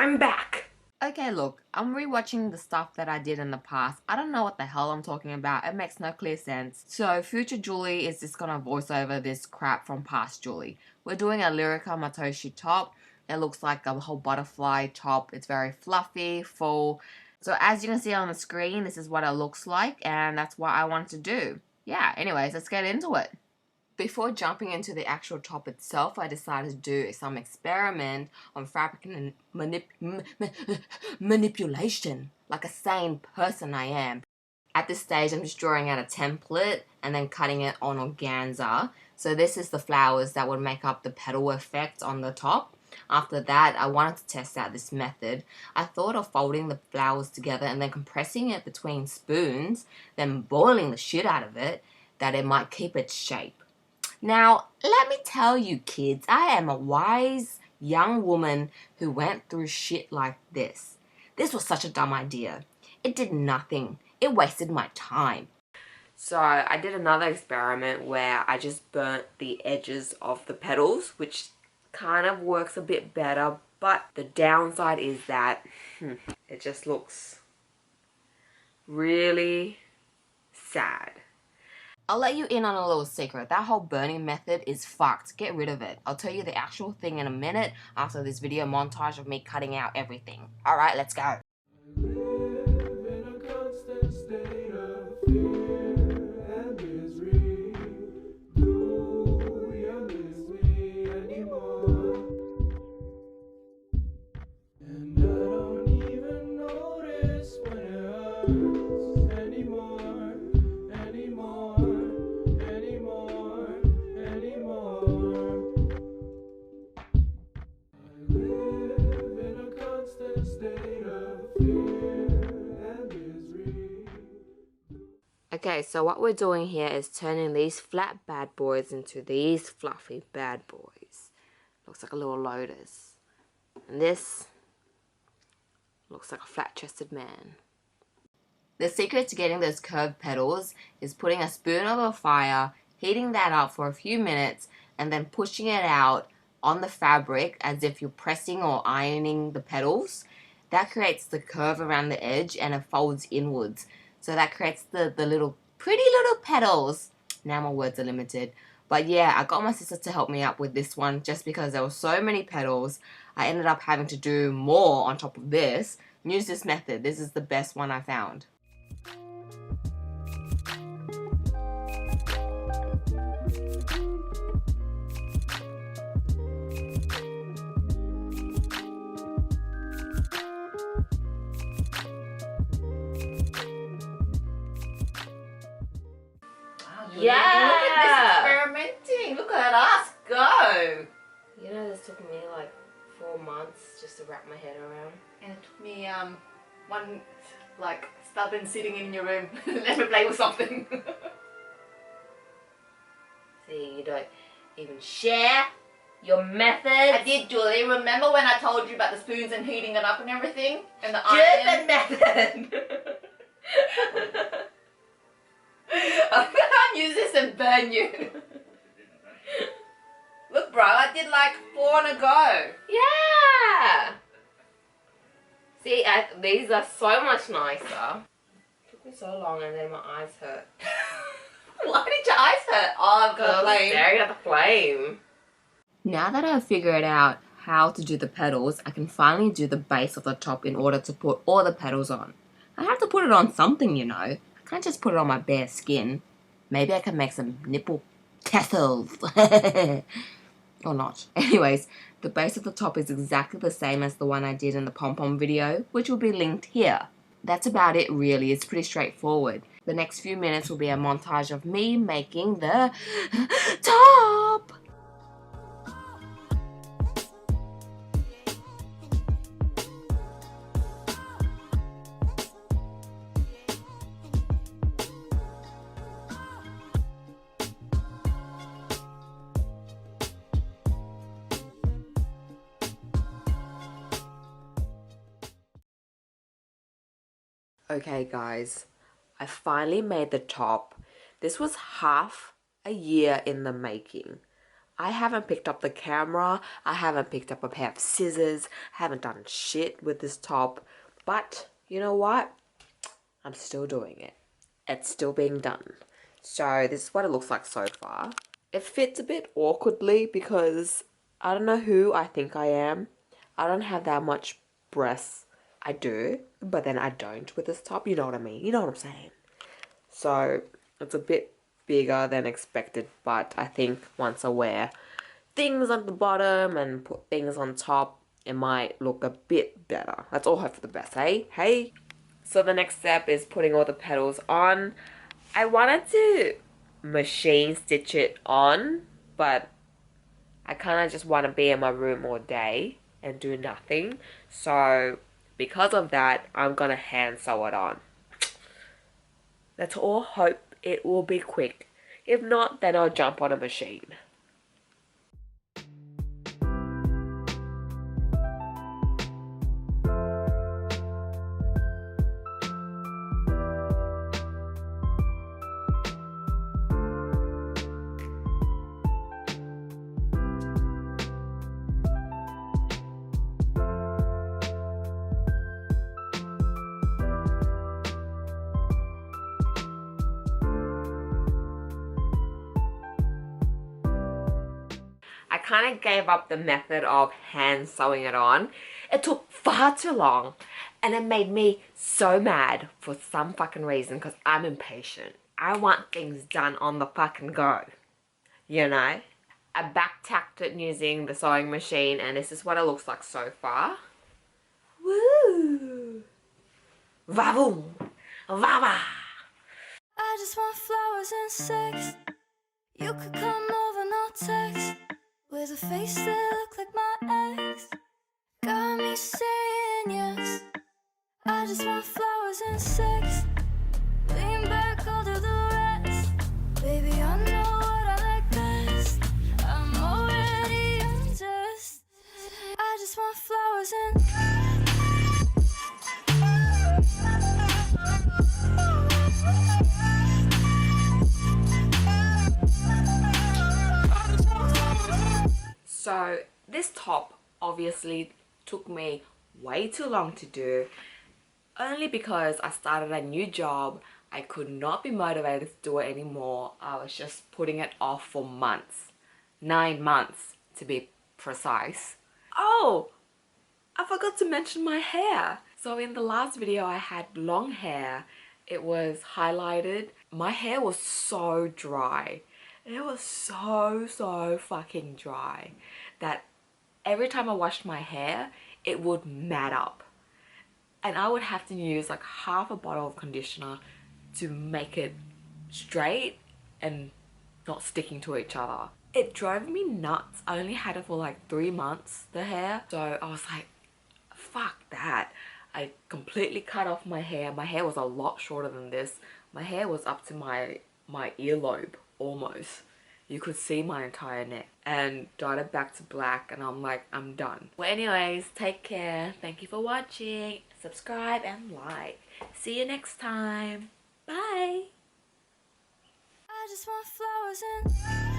I'm back. Okay, look, I'm rewatching the stuff that I did in the past. I don't know what the hell I'm talking about. It makes no clear sense. So, future Julie is just gonna voice over this crap from past Julie. We're doing a Lirika Matoshi top. It looks like a whole butterfly top. It's very fluffy, full. So, as you can see on the screen, this is what it looks like, and that's what I wanted to do. Yeah, anyways, let's get into it. Before jumping into the actual top itself, I decided to do some experiment on fabric and manipulation, like a sane person I am. At this stage, I'm just drawing out a template and then cutting it on organza. So this is the flowers that would make up the petal effect on the top. After that, I wanted to test out this method. I thought of folding the flowers together and then compressing it between spoons, then boiling the shit out of it, that it might keep its shape. Now, let me tell you kids, I am a wise young woman who went through shit like this. This was such a dumb idea. It did nothing. It wasted my time. So I did another experiment where I just burnt the edges of the petals, which kind of works a bit better, but the downside is that it just looks really sad. I'll let you in on a little secret. That whole burning method is fucked. Get rid of it. I'll tell you the actual thing in a minute after this video montage of me cutting out everything. Alright, let's go. Okay, so what we're doing here is turning these flat bad boys into these fluffy bad boys. Looks like a little lotus. And this looks like a flat-chested man. The secret to getting those curved petals is putting a spoon over a fire, heating that up for a few minutes, and then pushing it out on the fabric as if you're pressing or ironing the petals. That creates the curve around the edge and it folds inwards. So that creates the little pretty little petals. Now my words are limited. But yeah, I got my sister to help me up with this one just because there were so many petals. I ended up having to do more on top of this. Use this method. This is the best one I found. Yeah! Look at this experimenting. Look at us go. You know, this took me like 4 months just to wrap my head around. And it took me one like stubborn sitting in your room. Let me play with something. See, you don't even share your methods. I did, Julie. Remember when I told you about the spoons and heating it up and everything? And the iron? method! I'm gonna use this and burn you. Look, bro, I did like 4 on a go. Yeah! See, these are so much nicer. It took me so long and then my eyes hurt. Why did your eyes hurt? Oh, Because I was staring at the flame. Now that I've figured out how to do the petals, I can finally do the base of the top in order to put all the petals on. I have to put it on something, you know. I can't just put it on my bare skin. Maybe I can make some nipple tassels. Or not. Anyways, the base of the top is exactly the same as the one I did in the pom-pom video, which will be linked here. That's about it really. It's pretty straightforward. The next few minutes will be a montage of me making the top. Okay guys, I finally made the top. This was half a year in the making. I haven't picked up the camera. I haven't picked up a pair of scissors. I haven't done shit with this top. But you know what? I'm still doing it. It's still being done. So this is what it looks like so far. It fits a bit awkwardly because I don't know who I think I am. I don't have that much breasts. I do, but then I don't with this top. You know what I mean? You know what I'm saying? So it's a bit bigger than expected, but I think once I wear things on the bottom and put things on top, it might look a bit better. Let's all hope for the best, hey? Hey? So the next step is putting all the petals on. I wanted to machine stitch it on, but I kind of just want to be in my room all day and do nothing. So because of that, I'm going to hand sew it on. Let's all hope it will be quick. If not, then I'll jump on a machine. I kind of gave up the method of hand sewing it on. It took far too long and it made me so mad for some fucking reason because I'm impatient. I want things done on the fucking go, you know? I back-tacked it using the sewing machine and this is what it looks like so far. Woo! Vavoom! Vava! I just want flowers and sex. You could come over, no text. With a face that look like my ex. Got me saying yes. I just want flowers and sex. Lean back, I'll do the rest. Baby, I know what I like best. I'm already undressed. I just want flowers and So this top obviously took me way too long to do, only because I started a new job. I could not be motivated to do it anymore. I was just putting it off for months. 9 months to be precise. Oh, I forgot to mention my hair. So in the last video I had long hair. It was highlighted. My hair was so dry. It was so fucking dry that every time I washed my hair, it would mat up. And I would have to use like half a bottle of conditioner to make it straight and not sticking to each other. It drove me nuts. I only had it for like 3 months, the hair. So I was like, fuck that. I completely cut off my hair. My hair was a lot shorter than this. My hair was up to my earlobe almost. You could see my entire neck, and dyed it back to black, and I'm like, I'm done. Well, anyways, take care. Thank you for watching. Subscribe and like. See you next time. Bye. I just want flowers and